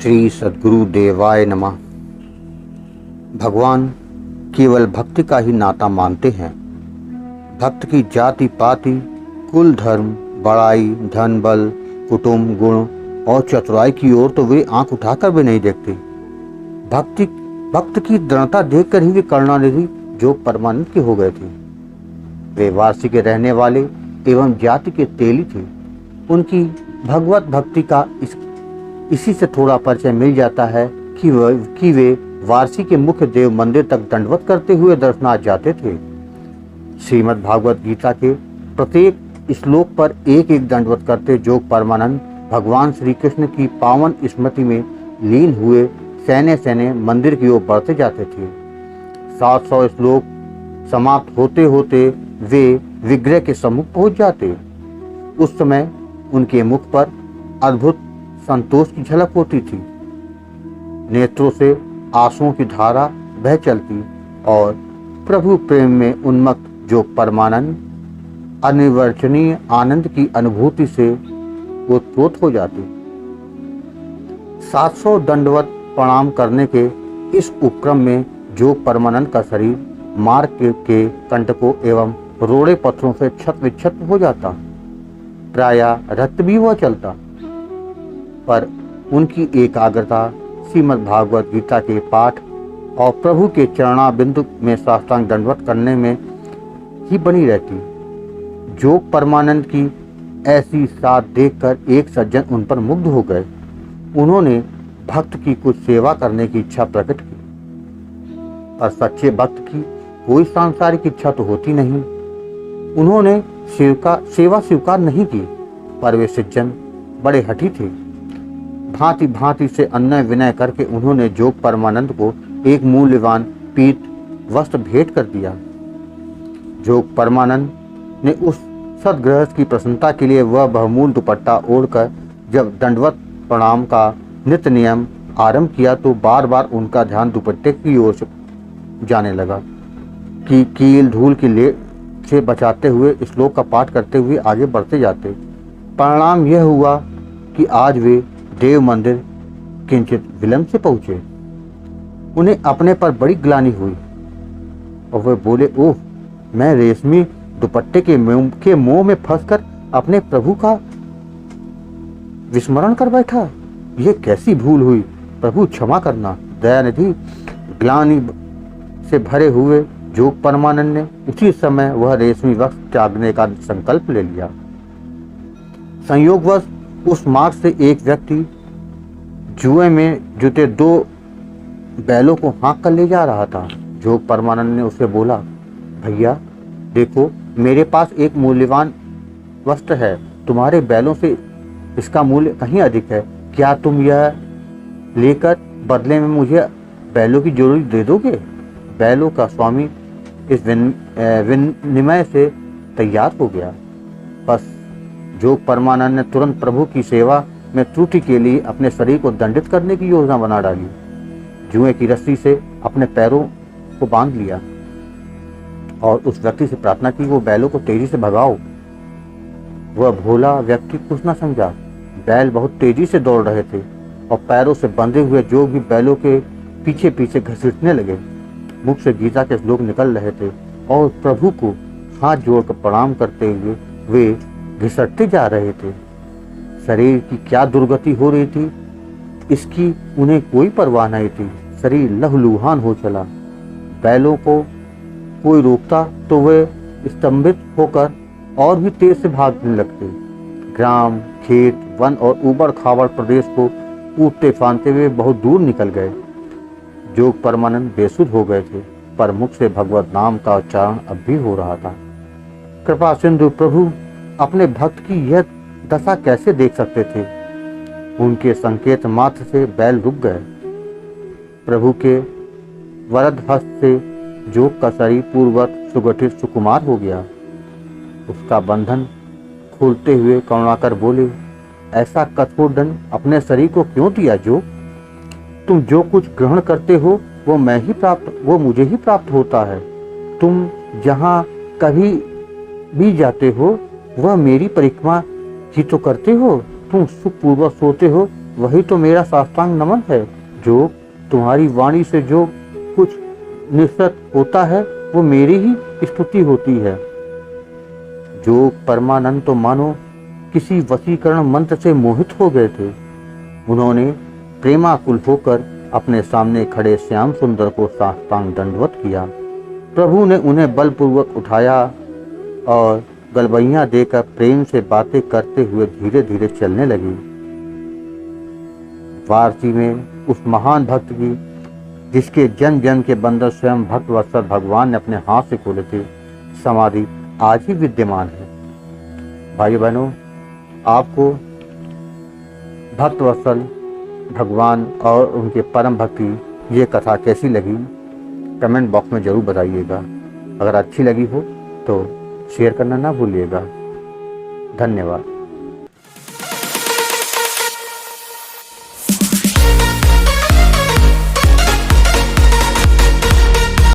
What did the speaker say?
श्री सद्गुरु देवाय नमः। भगवान केवल भक्ति का ही नाता मानते हैं। भक्त की जाति पाति, कुल, धर्म, बड़ाई, धन, बल, कुटुंब, गुण और चतुराई की ओर तो वे आंख उठाकर भी नहीं देखते। भक्त की दृढ़ता देखकर ही वे करुणानिधि जोग परमानंद के हो गए थे। वे वारसी के रहने वाले एवं जाति के तेली थे। उनकी भगवत भक्ति का इसी से थोड़ा परिचय मिल जाता है कि वे वारसी के मुख्य देव मंदिर तक दंडवत करते हुए दर्शनार्थ जाते थे। श्रीमद् भागवत गीता के प्रत्येक श्लोक पर एक एक दंडवत करते जोग परमानंद भगवान श्री कृष्ण की पावन स्मृति में लीन हुए सैने सैने मंदिर की ओर बढ़ते जाते थे। 700 श्लोक समाप्त होते होते वे विग्रह के सम्मुख पहुंच जाते। उस समय उनके मुख पर अद्भुत संतोष की झलक होती थी। नेत्रों से आंसुओं की धारा बह चलती और प्रभु प्रेम में उन्मत्त जोग परमानंद अनिर्वचनीय आनंद की अनुभूति से ओतप्रोत हो जाती। 700 दंडवत प्रणाम करने के इस उपक्रम में जोग परमानंद का शरीर मार्ग के कंटकों एवं रोड़े पत्थरों से छत विक्षत हो जाता। प्रायः रक्त भी हुआ चलता, पर उनकी एकाग्रता श्रीमद् भागवत गीता के पाठ और प्रभु के चरणाबिंदु में साष्टांग दंडवत करने में ही बनी रहती। जोग परमानंद की ऐसी साथ देखकर एक सज्जन उन पर मुग्ध हो गए। उन्होंने भक्त की कुछ सेवा करने की इच्छा प्रकट की, पर सच्चे भक्त की कोई सांसारिक इच्छा तो होती नहीं। उन्होंने सेवा स्वीकार नहीं की, पर वे सज्जन बड़े हठी थे। भांति भांति से अन्य विनय करके उन्होंने जोग परमानंद को एक मूल्यवान पीत वस्त्र भेंट कर दिया। जोग परमानंद ने उस सद्गृहस्थ की प्रसन्नता के लिए वह बहुमूल दुपट्टा ओढ़कर जब दंडवत प्रणाम का नित्य नियम आरंभ किया तो बार बार उनका ध्यान दुपट्टे की ओर से जाने लगा कि कील धूल की ले से बचाते हुए श्लोक का पाठ करते हुए आगे बढ़ते जाते। परिणाम यह हुआ कि आज वे देव मंदिर किंचित विलंब से पहुंचे। उन्हें अपने पर बड़ी ग्लानि हुई और वे बोले, ओह, मैं रेशमी दुपट्टे के मोह में फंसकर अपने प्रभु का विस्मरण कर बैठा। ये कैसी भूल हुई, प्रभु क्षमा करना। दयानिधि। ग्लानि से भरे हुए जोग परमानंद ने उसी समय वह रेशमी वस्त्र त्यागने का संकल्प ले लिया। संयोगवश उस मार्ग से एक व्यक्ति जुए में जुटे 2 बैलों को हाँक कर ले जा रहा था। जोग परमानंद ने उसे बोला, भैया देखो, मेरे पास एक मूल्यवान वस्त्र है, तुम्हारे बैलों से इसका मूल्य कहीं अधिक है। क्या तुम यह लेकर बदले में मुझे बैलों की जोड़ी दे दोगे? बैलों का स्वामी इस विनिमय से तैयार हो गया। बस जोग परमानंद ने तुरंत प्रभु की सेवा में त्रुटि के लिए अपने शरीर को दंडित करने की योजना बना डाली। जुए की रस्सी से अपने पैरों को बांध लिया और उस व्यक्ति से प्रार्थना की वो बैलों को तेजी से भगाओ। वह भोला व्यक्ति कुछ न समझा। बैल बहुत तेजी से दौड़ रहे थे और पैरों से बंधे हुए जोग भी बैलों के पीछे पीछे घसीटने लगे। मुख से गीता के श्लोक निकल रहे थे और प्रभु को हाथ जोड़कर प्रणाम करते हुए वे घिसटते जा रहे थे। शरीर की क्या दुर्गति हो रही थी, इसकी उन्हें कोई परवाह नहीं थी। शरीर लहूलुहान हो चला। बैलों को कोई रोकता तो वे स्तंभित होकर और भी तेज से भागने लगते। ग्राम, खेत, वन और ऊबड़ खाबड़ प्रदेश को कूदते फांदते हुए बहुत दूर निकल गए। जोग परमानंद बेसुध हो गए थे, पर मुख से भगवत नाम का उच्चारण अब भी हो रहा था। कृपा सिंधु प्रभु अपने भक्त की यह दशा कैसे देख सकते थे? उनके संकेत मात्र से बैल रुक गए। प्रभु के वरद हस्त से जोग का शरीर पूर्ववत सुगठित सुकुमार हो गया। उसका बंधन खोलते हुए करुणाकर बोले, ऐसा कठोर दंड अपने शरीर को क्यों दिया जोग? तुम जो कुछ ग्रहण करते हो वो मुझे ही प्राप्त होता है। तुम जहाँ कभी भी जाते हो वह मेरी परिक्रमा ही तो करते हो। तुम सुखपूर्वक सोते हो वही तो मेरा साष्टांग नमन है। जो तुम्हारी वाणी से जो कुछ निश्चित होता है वो मेरी ही स्तुति होती है। जो परमानंद तो मानो किसी वशीकरण मंत्र से मोहित हो गए थे। उन्होंने प्रेमाकुल होकर अपने सामने खड़े श्याम सुंदर को साष्टांग दंडवत किया। प्रभु ने उन्हें बलपूर्वक उठाया और गलबैयां देकर प्रेम से बातें करते हुए धीरे धीरे चलने लगी। वारसी में उस महान भक्त की, जिसके जन्म जन्म के बंधन स्वयं भक्त वत्सल भगवान ने अपने हाथ से खोले थे, समाधि आज ही विद्यमान है। भाई बहनों, आपको भक्त वत्सल भगवान और उनके परम भक्ति ये कथा कैसी लगी कमेंट बॉक्स में ज़रूर बताइएगा। अगर अच्छी लगी हो तो शेयर करना ना भूलिएगा। धन्यवाद।